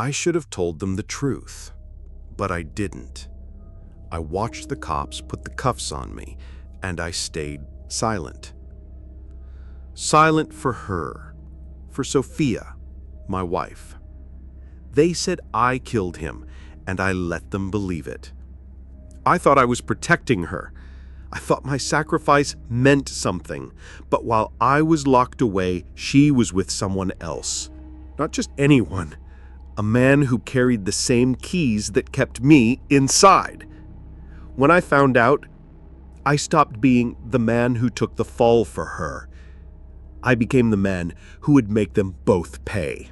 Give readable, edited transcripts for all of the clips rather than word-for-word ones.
I should have told them the truth, but I didn't. I watched the cops put the cuffs on me, and I stayed silent. Silent for her, for Sophia, my wife. They said I killed him, and I let them believe it. I thought I was protecting her. I thought my sacrifice meant something, but while I was locked away, she was with someone else. Not just anyone, a man who carried the same keys that kept me inside. When I found out, I stopped being the man who took the fall for her. I became the man who would make them both pay.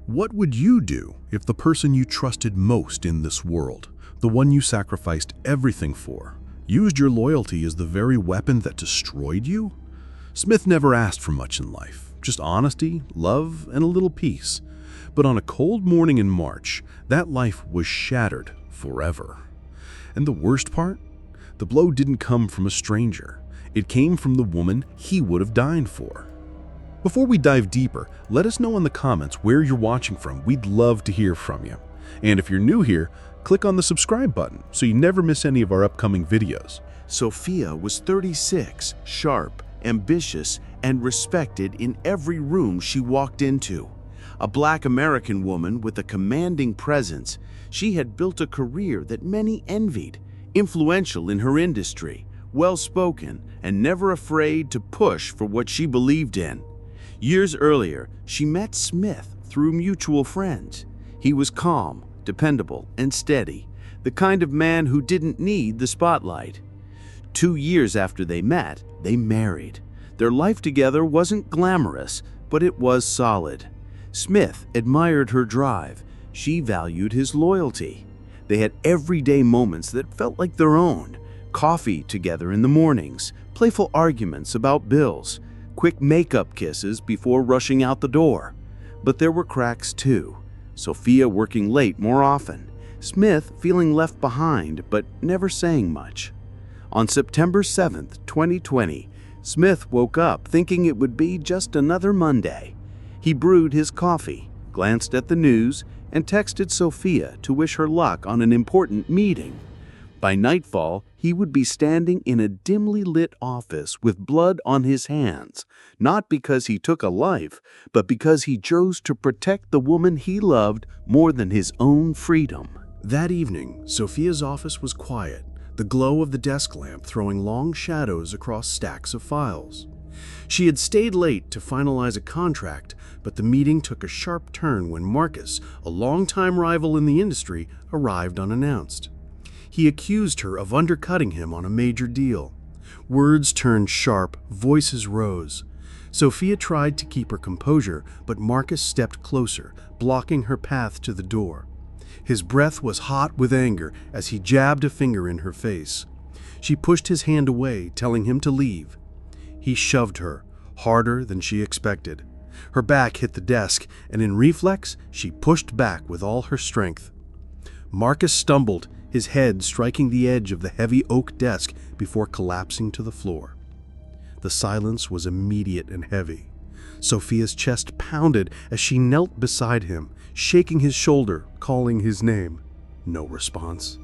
What would you do if the person you trusted most in this world, the one you sacrificed everything for, used your loyalty as the very weapon that destroyed you? Smith never asked for much in life, just honesty, love, and a little peace. But on a cold morning in March, that life was shattered forever. And the worst part? The blow didn't come from a stranger. It came from the woman he would have died for. Before we dive deeper, let us know in the comments where you're watching from. We'd love to hear from you. And if you're new here, click on the subscribe button so you never miss any of our upcoming videos. Sophia was 36, sharp, ambitious, and respected in every room she walked into. A Black American woman with a commanding presence, she had built a career that many envied, influential in her industry, well-spoken, and never afraid to push for what she believed in. Years earlier, she met Smith through mutual friends. He was calm, dependable, and steady, the kind of man who didn't need the spotlight. 2 years after they met, they married. Their life together wasn't glamorous, but it was solid. Smith admired her drive. She valued his loyalty. They had everyday moments that felt like their own. Coffee together in the mornings, playful arguments about bills, quick makeup kisses before rushing out the door. But there were cracks too. Sophia working late more often, Smith feeling left behind but never saying much. On September 7th, 2020, Smith woke up thinking it would be just another Monday. He brewed his coffee, glanced at the news, and texted Sophia to wish her luck on an important meeting. By nightfall, he would be standing in a dimly lit office with blood on his hands, not because he took a life, but because he chose to protect the woman he loved more than his own freedom. That evening, Sophia's office was quiet, the glow of the desk lamp throwing long shadows across stacks of files. She had stayed late to finalize a contract, but the meeting took a sharp turn when Marcus, a longtime rival in the industry, arrived unannounced. He accused her of undercutting him on a major deal. Words turned sharp, voices rose. Sophia tried to keep her composure, but Marcus stepped closer, blocking her path to the door. His breath was hot with anger as he jabbed a finger in her face. She pushed his hand away, telling him to leave. He shoved her, harder than she expected. Her back hit the desk, and in reflex, she pushed back with all her strength. Marcus stumbled, his head striking the edge of the heavy oak desk before collapsing to the floor. The silence was immediate and heavy. Sophia's chest pounded as she knelt beside him, shaking his shoulder, calling his name. No response.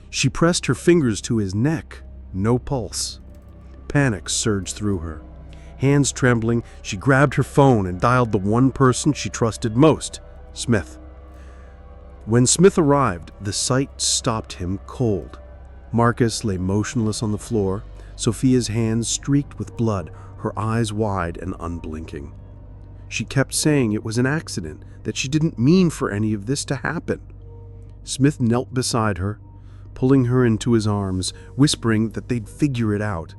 She pressed her fingers to his neck. No pulse. Panic surged through her. Hands trembling, she grabbed her phone and dialed the one person she trusted most, Smith. When Smith arrived, the sight stopped him cold. Marcus lay motionless on the floor, Sophia's hands streaked with blood, her eyes wide and unblinking. She kept saying it was an accident, that she didn't mean for any of this to happen. Smith knelt beside her, pulling her into his arms, whispering that they'd figure it out.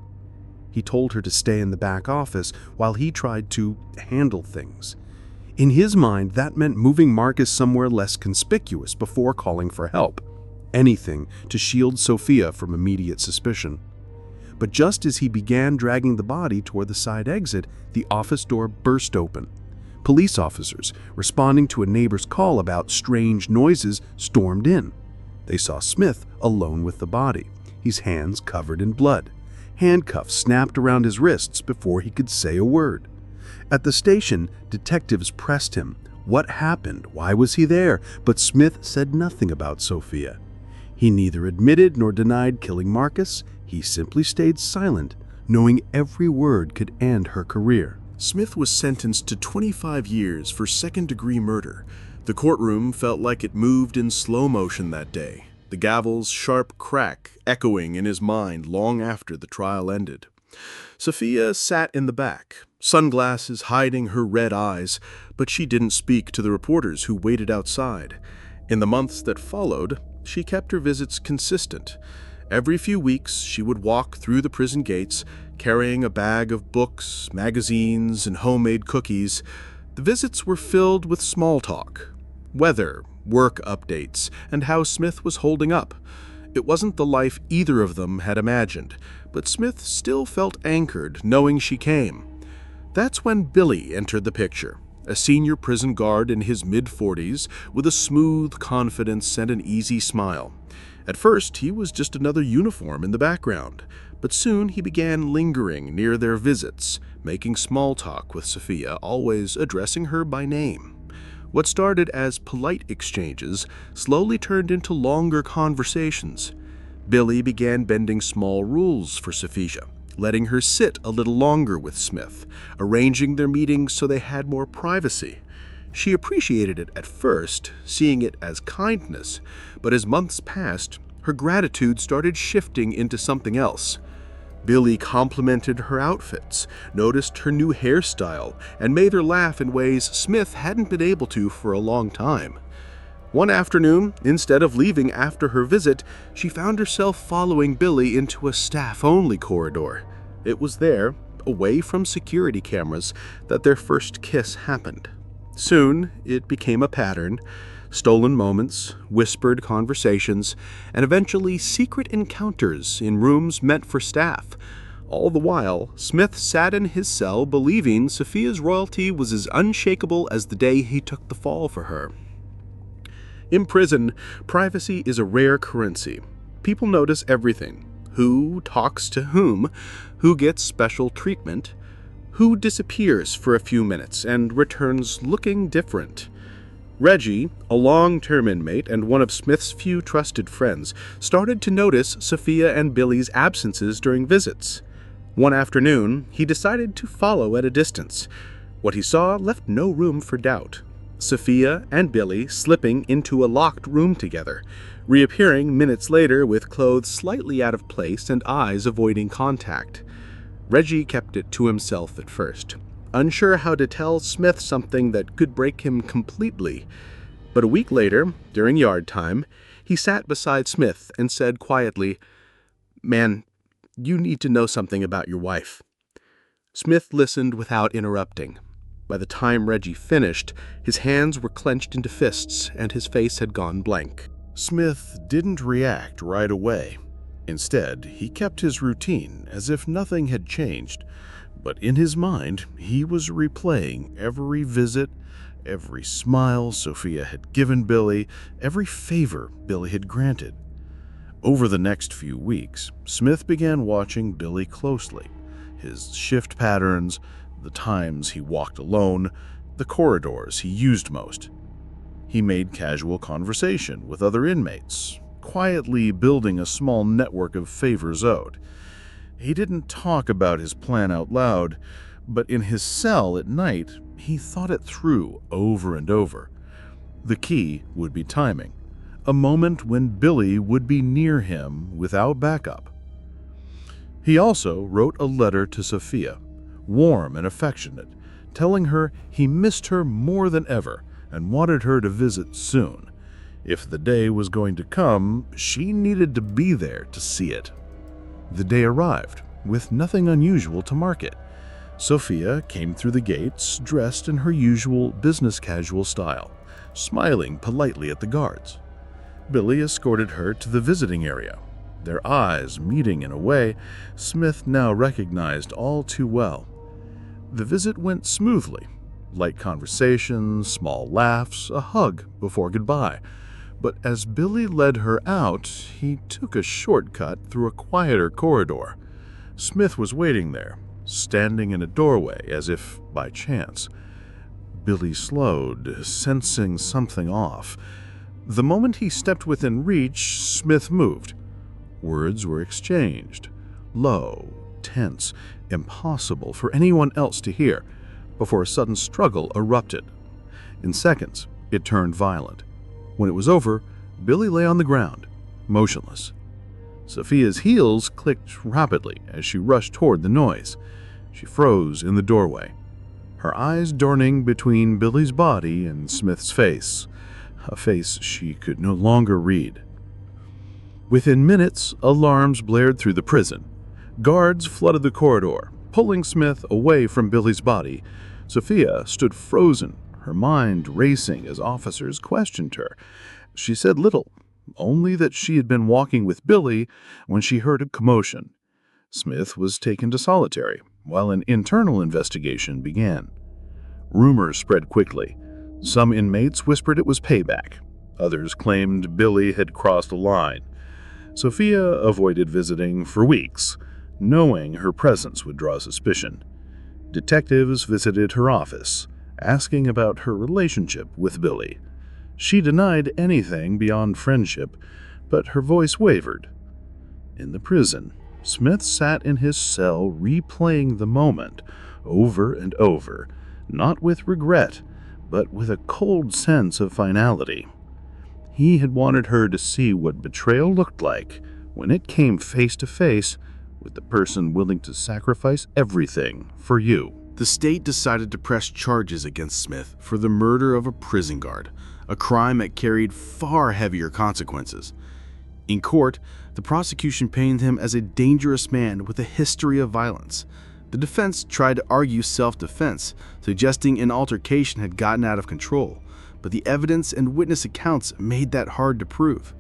He told her to stay in the back office while he tried to handle things. In his mind, that meant moving Marcus somewhere less conspicuous before calling for help. Anything to shield Sophia from immediate suspicion. But just as he began dragging the body toward the side exit, the office door burst open. Police officers, responding to a neighbor's call about strange noises, stormed in. They saw Smith alone with the body, his hands covered in blood. Handcuffs snapped around his wrists before he could say a word. At the station, detectives pressed him, What happened? Why was he there? But Smith said nothing about Sophia. He neither admitted nor denied killing Marcus. He simply stayed silent, knowing every word could end her career. Smith was sentenced to 25 years for second-degree murder. The courtroom felt like it moved in slow motion that day, the gavel's sharp crack echoing in his mind long after the trial ended. Sophia sat in the back, sunglasses hiding her red eyes, but she didn't speak to the reporters who waited outside. In the months that followed, she kept her visits consistent. Every few weeks, she would walk through the prison gates, carrying a bag of books, magazines, and homemade cookies. The visits were filled with small talk, weather, work updates, and how Smith was holding up. It wasn't the life either of them had imagined, but Smith still felt anchored knowing she came. That's when Billy entered the picture, a senior prison guard in his mid-40s with a smooth confidence and an easy smile. At first, he was just another uniform in the background, but soon he began lingering near their visits, making small talk with Sophia, always addressing her by name. What started as polite exchanges slowly turned into longer conversations. Billy began bending small rules for Sophia, letting her sit a little longer with Smith, arranging their meetings so they had more privacy. She appreciated it at first, seeing it as kindness, but as months passed, her gratitude started shifting into something else. Billy complimented her outfits, noticed her new hairstyle, and made her laugh in ways Smith hadn't been able to for a long time. One afternoon, instead of leaving after her visit, she found herself following Billy into a staff-only corridor. It was there, away from security cameras, that their first kiss happened. Soon, it became a pattern. Stolen moments, whispered conversations, and eventually secret encounters in rooms meant for staff. All the while, Smith sat in his cell believing Sophia's loyalty was as unshakable as the day he took the fall for her. In prison, privacy is a rare currency. People notice everything: who talks to whom, who gets special treatment, who disappears for a few minutes and returns looking different. Reggie, a long-term inmate and one of Smith's few trusted friends, started to notice Sophia and Billy's absences during visits. One afternoon, he decided to follow at a distance. What he saw left no room for doubt. Sophia and Billy slipping into a locked room together, reappearing minutes later with clothes slightly out of place and eyes avoiding contact. Reggie kept it to himself at first, unsure how to tell Smith something that could break him completely. But a week later, during yard time, he sat beside Smith and said quietly, "Man, you need to know something about your wife." Smith listened without interrupting. By the time Reggie finished, his hands were clenched into fists and his face had gone blank. Smith didn't react right away. Instead, he kept his routine as if nothing had changed. But in his mind, he was replaying every visit, every smile Sophia had given Billy, every favor Billy had granted. Over the next few weeks, Smith began watching Billy closely. His shift patterns, the times he walked alone, the corridors he used most. He made casual conversation with other inmates, quietly building a small network of favors owed. He didn't talk about his plan out loud, but in his cell at night, he thought it through over and over. The key would be timing, a moment when Billy would be near him without backup. He also wrote a letter to Sophia, warm and affectionate, telling her he missed her more than ever and wanted her to visit soon. If the day was going to come, she needed to be there to see it. The day arrived, with nothing unusual to mark it. Sophia came through the gates, dressed in her usual business-casual style, smiling politely at the guards. Billy escorted her to the visiting area, their eyes meeting in a way Smith now recognized all too well. The visit went smoothly. Light conversations, small laughs, a hug before goodbye. But as Billy led her out, he took a shortcut through a quieter corridor. Smith was waiting there, standing in a doorway as if by chance. Billy slowed, sensing something off. The moment he stepped within reach, Smith moved. Words were exchanged, low, tense, impossible for anyone else to hear, before a sudden struggle erupted. In seconds, it turned violent. When it was over, Billy lay on the ground, motionless. Sophia's heels clicked rapidly as she rushed toward the noise. She froze in the doorway, her eyes darting between Billy's body and Smith's face, a face she could no longer read. Within minutes, alarms blared through the prison. Guards flooded the corridor, pulling Smith away from Billy's body. Sophia stood frozen, her mind racing as officers questioned her. She said little, only that she had been walking with Billy when she heard a commotion. Smith was taken to solitary, while an internal investigation began. Rumors spread quickly. Some inmates whispered it was payback. Others claimed Billy had crossed a line. Sophia avoided visiting for weeks, knowing her presence would draw suspicion. Detectives visited her office, asking about her relationship with Billy. She denied anything beyond friendship, but her voice wavered. In the prison, Smith sat in his cell replaying the moment over and over, not with regret, but with a cold sense of finality. He had wanted her to see what betrayal looked like when it came face to face with the person willing to sacrifice everything for you. The state decided to press charges against Smith for the murder of a prison guard, a crime that carried far heavier consequences. In court, the prosecution painted him as a dangerous man with a history of violence. The defense tried to argue self-defense, suggesting an altercation had gotten out of control, but the evidence and witness accounts made that hard to prove.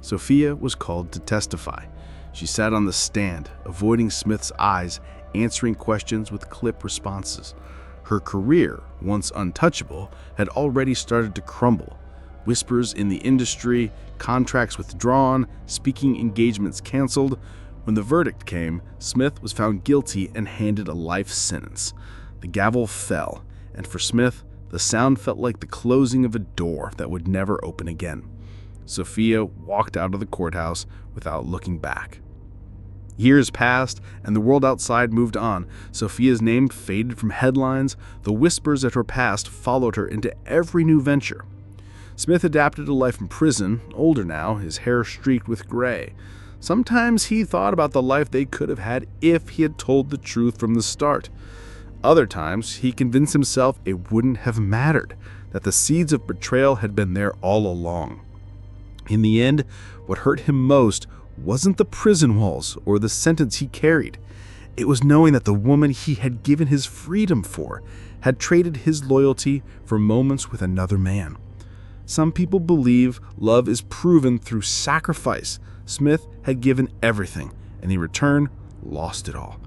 Sophia was called to testify. She sat on the stand, avoiding Smith's eyes, answering questions with clip responses. Her career, once untouchable, had already started to crumble. Whispers in the industry, contracts withdrawn, speaking engagements canceled. When the verdict came, Smith was found guilty and handed a life sentence. The gavel fell, and for Smith, the sound felt like the closing of a door that would never open again. Sophia walked out of the courthouse without looking back. Years passed, and the world outside moved on. Sophia's name faded from headlines. The whispers of her past followed her into every new venture. Smith adapted to life in prison, older now, his hair streaked with gray. Sometimes he thought about the life they could have had if he had told the truth from the start. Other times, he convinced himself it wouldn't have mattered, that the seeds of betrayal had been there all along. In the end, what hurt him most wasn't the prison walls or the sentence he carried. It was knowing that the woman he had given his freedom for had traded his loyalty for moments with another man. Some people believe love is proven through sacrifice. Smith had given everything, and in return, lost it all.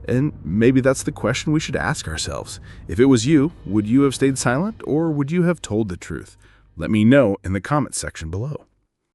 And maybe that's the question we should ask ourselves. If it was you, would you have stayed silent, or would you have told the truth? Let me know in the comments section below.